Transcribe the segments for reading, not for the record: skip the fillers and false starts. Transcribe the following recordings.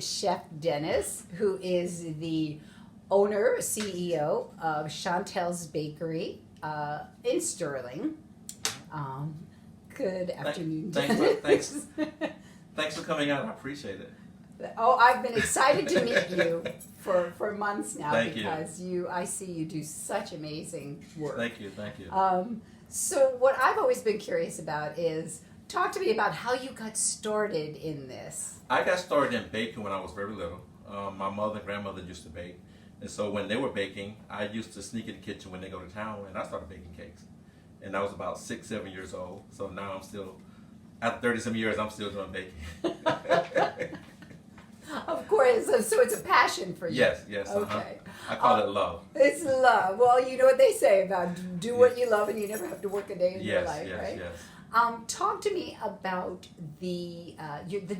Chef Dennis, who is the owner, CEO of Chantels Bakery in Sterling. Good afternoon, Dennis. Thanks for coming out. I appreciate it. Oh, I've been excited to meet you for months now. Thank because I see you do such amazing work. Thank you. So what I've always been curious about is, talk to me about how you got started in this. I got started in baking when I was very little. My mother and grandmother used to bake. And so when they were baking, I used to sneak in the kitchen when they go to town, and I started baking cakes. And I was about 6, 7 years old. So now I'm still, after 30-some years, I'm still doing baking. Of course, so it's a passion for you. Yes. Okay. I call it love. It's love. Well, you know what they say about do what you love and you never have to work a day in your life, right? Yes. Talk to me about the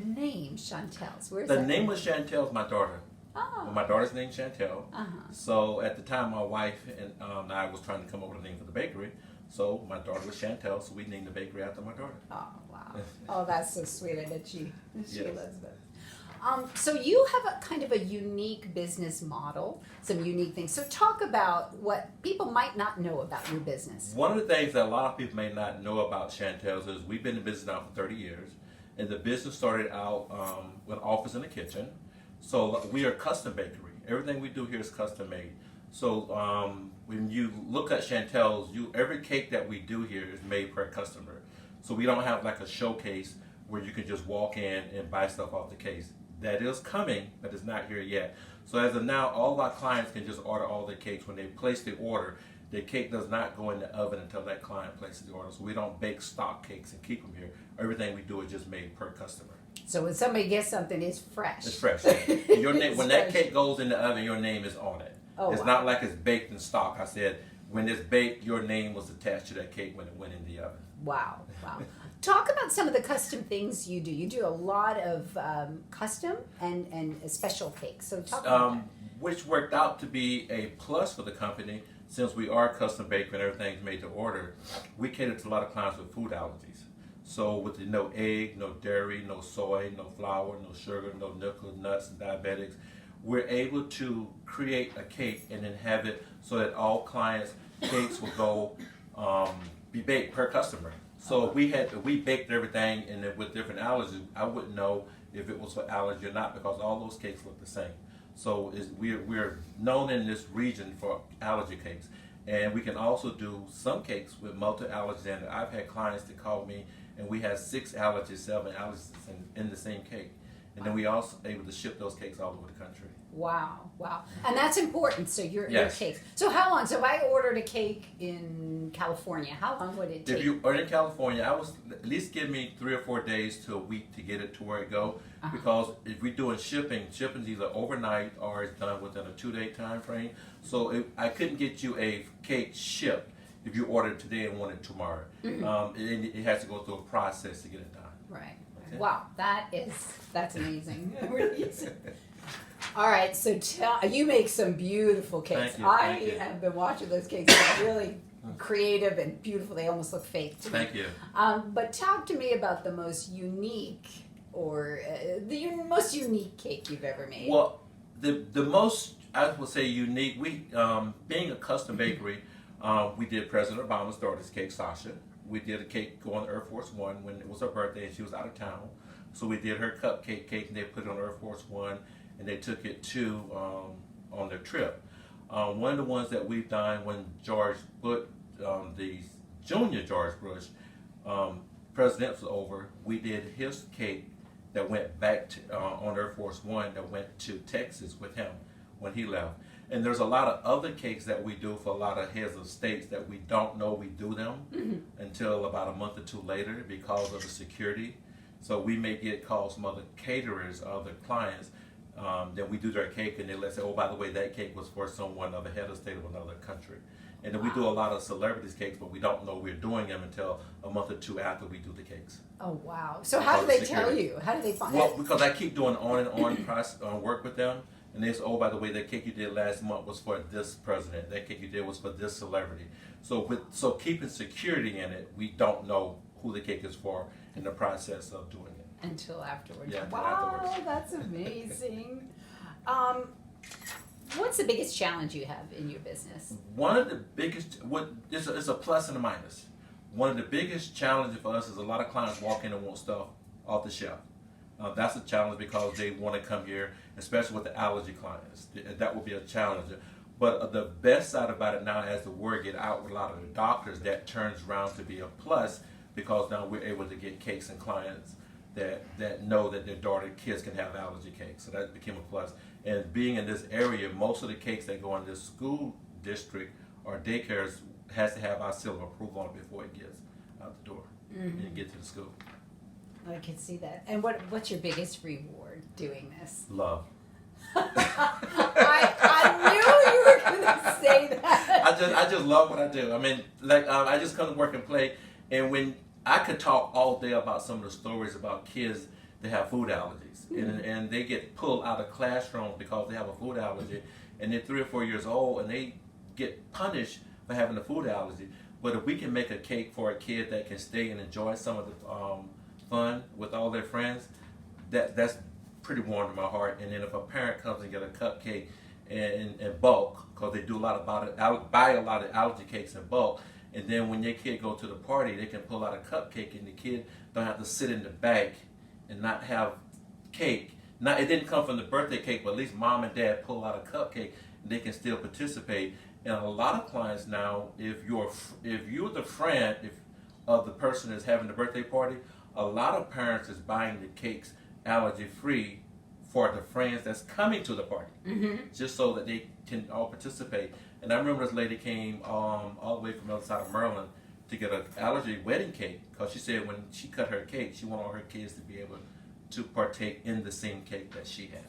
name Chantels. Where's the that name from? of Chantel is my daughter. Oh. My daughter's named Chantel. Uh-huh. So at the time, my wife and I was trying to come up with a name for the bakery. So my daughter was Chantel, so we named the bakery after my daughter. Oh, wow. Oh, that's so sweet. I bet she Yes. loves that. So you have a kind of a unique business model, some unique things. So talk about what people might not know about your business. One of the things that a lot of people may not know about Chantels is we've been in business now for 30 years. And the business started out with an office in the kitchen. So we are a custom bakery. Everything we do here is custom made. So when you look at Chantels, every cake that we do here is made per customer. So we don't have like a showcase where you can just walk in and buy stuff off the case. That is coming, but it's not here yet. So as of now, all of our clients can just order all their cakes. When they place the order, the cake does not go in the oven until that client places the order. So we don't bake stock cakes and keep them here. Everything we do is just made per customer. So when somebody gets something, it's fresh. It's fresh. Your name, when that cake goes in the oven, your name is on it. Oh, it's wow. not like it's baked in stock. I said, when it's baked, your name was attached to that cake when it went in the oven. Wow. Talk about some of the custom things you do. You do a lot of custom and special cakes. So talk about that. Which worked out to be a plus for the company since we are custom bakery and everything's made to order. We cater to a lot of clients with food allergies. So with the no egg, no dairy, no soy, no flour, no sugar, no nickel, nuts, and diabetics, we're able to create a cake and then have it so that all clients' cakes will go be baked per customer. So if we baked everything and then with different allergies, I wouldn't know if it was for allergy or not because all those cakes look the same. So we're known in this region for allergy cakes. And we can also do some cakes with multi-allergens in it. I've had clients that call me and we have 6 allergies, 7 allergies in the same cake. And then we also able to ship those cakes all over the country. Wow. And that's important. So your Yes. cakes. So how long? So if I ordered a cake in California, how long would it take? If you are in California, I would at least give me 3 or 4 days to a week to get it to where it go. Because if we're doing shipping's either overnight or it's done within a 2-day time frame. So I couldn't get you a cake shipped if you ordered today and want it tomorrow. It has to go through a process to get it done. Right. Okay. Wow. That's amazing. It really is. All right, so you make some beautiful cakes. Thank you. I have been watching those cakes. They're really creative and beautiful. They almost look fake to me. Thank you. But talk to me about the most unique most unique cake you've ever made. Well, the most, I would say, unique, we being a custom bakery, we did President Obama's daughter's cake, Sasha. We did a cake go on Air Force One when it was her birthday and she was out of town. So we did her cupcake cake and they put it on Air Force One and they took it to on their trip. One of the ones that we've done when George Bush, the junior George Bush, president was over, we did his cake that went back to, on Air Force One that went to Texas with him when he left. And there's a lot of other cakes that we do for a lot of heads of states that we don't know we do them until about a month or 2 later because of the security. So we may get calls from other caterers, other clients, that we do their cake and they let say, oh, by the way, that cake was for someone of a head of state of another country. And then we do a lot of celebrities cakes, but we don't know we're doing them until a month or 2 after we do the cakes. Oh, wow. So how do they tell you? How do they find Well, because I keep doing on and on price, work with them. And they say, oh, by the way, that cake you did last month was for this president. That cake you did was for this celebrity. So keeping security in it, we don't know who the cake is for in the process of doing it. until afterwards. Yeah, until Wow, afterwards. that's amazing. What's the biggest challenge you have in your business? One of the biggest, it's a plus and a minus. One of the biggest challenges for us is a lot of clients walk in and want stuff off the shelf. That's a challenge because they want to come here, especially with the allergy clients. That will be a challenge. But the best side about it now, as the word get out with a lot of the doctors, that turns around to be a plus because now we're able to get cakes and clients that know that their kids can have allergy cakes. So that became a plus. And being in this area, most of the cakes that go in this school district or daycares has to have our seal of approval on it before it gets out the door and get to the school. I can see that. And what's your biggest reward doing this? Love. I knew you were going to say that. I just love what I do. I mean, like I just come to work and play, and when I could talk all day about some of the stories about kids that have food allergies, and they get pulled out of classrooms because they have a food allergy, and they're 3 or 4 years old, and they get punished for having a food allergy. But if we can make a cake for a kid that can stay and enjoy some of the fun with all their friends, that's pretty warm to my heart. And then if a parent comes and get a cupcake in bulk, because they do a lot about it, buy a lot of allergy cakes in bulk, and then when your kid go to the party, they can pull out a cupcake, and the kid don't have to sit in the back and not have cake. Now it didn't come from the birthday cake, but at least mom and dad pull out a cupcake, and they can still participate. And a lot of clients now, if you're the friend of the person that's having the birthday party, a lot of parents is buying the cakes allergy free for the friends that's coming to the party, just so that they can all participate. And I remember this lady came all the way from the other side of Maryland to get an allergy wedding cake, because she said when she cut her cake, she wanted all her kids to be able to partake in the same cake that she had.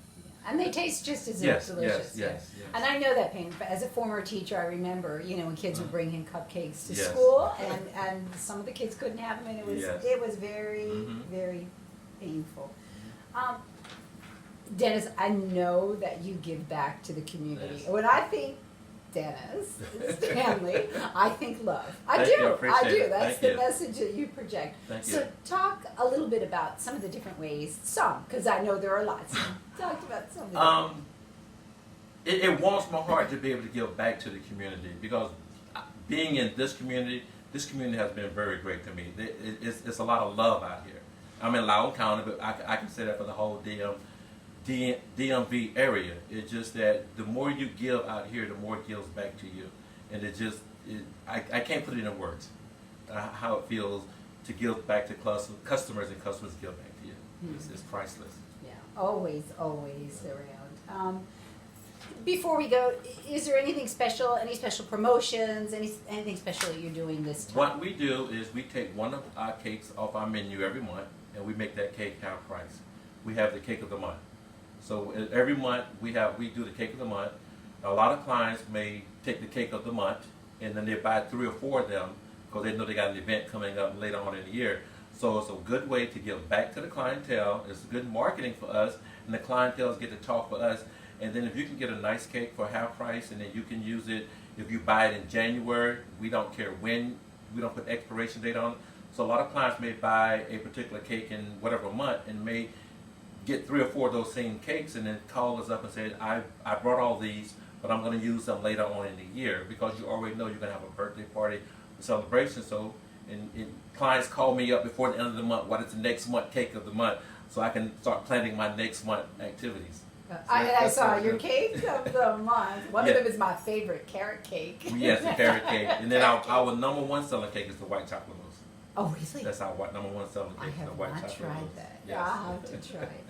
And they taste just as Yes, delicious. yes. And I know that pain. As a former teacher, I remember, when kids would bring in cupcakes to Yes. school, and some of the kids couldn't have them, and it was Yes. it was very very painful. Dennis, I know that you give back to the community. Yes. When I think Dennis Stanley, I think love. I Thank do. you, I appreciate do. it. That's Thank the you. message that you project. Thank So you. talk a little bit about some of the different ways. Because I know there are lots. Talk about some of them. It warms my heart to be able to give back to the community, because being in this community has been very great to me. It's a lot of love out here. I'm in Loudoun County, but I can say that for the whole DMV area. It's just that the more you give out here, the more it gives back to you. And I can't put it in words how it feels to give back to customers, and customers give back to you. It's priceless. Yeah, always around. Before we go, is there anything special, any special promotions, anything special that you're doing this time? What we do is we take one of our cakes off our menu every month, and we make that cake half price. We have the cake of the month. So every month we do the cake of the month. A lot of clients may take the cake of the month, and then they buy 3 or 4 of them because they know they got an event coming up later on in the year. So it's a good way to give back to the clientele. It's good marketing for us, and the clientele get to talk for us. And then if you can get a nice cake for half price, and then you can use it if you buy it in January, we don't care when, we don't put expiration date on it. So a lot of clients may buy a particular cake in whatever month and may get 3 or 4 of those same cakes, and then call us up and say, I brought all these, but I'm going to use them later on in the year, because you already know you're going to have a birthday party celebration. So and clients call me up before the end of the month, what is the next month cake of the month, so I can start planning my next month activities. I saw your cake of the month. One Yeah. of them is my favorite, carrot cake. Yes, the carrot cake. And then our number 1 selling cake is the white chocolate mousse. Oh, really? That's our number 1 selling I cake, the have white not chocolate tried mousse. that. Yes. I'll have to try it.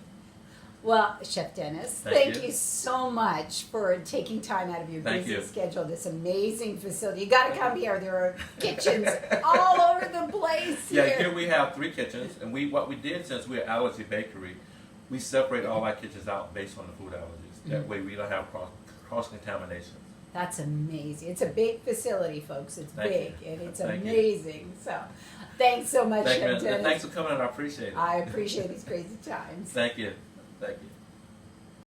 Well, Chef Dennis, Thank thank you. you so much for taking time out of your Thank busy you. schedule. This amazing facility. You got to come here. There are kitchens all over the place Yeah, here. here we have 3 kitchens, and what we did, since we're an allergy bakery, we separate all our kitchens out based on the food allergies. That way we don't have cross contamination. That's amazing. It's a big facility, folks. It's Thank big, you. and it's Thank you. amazing. So, thanks so much, Chef Dennis. Thanks for coming in. I appreciate it. I appreciate these crazy times. Thank you. Thank you.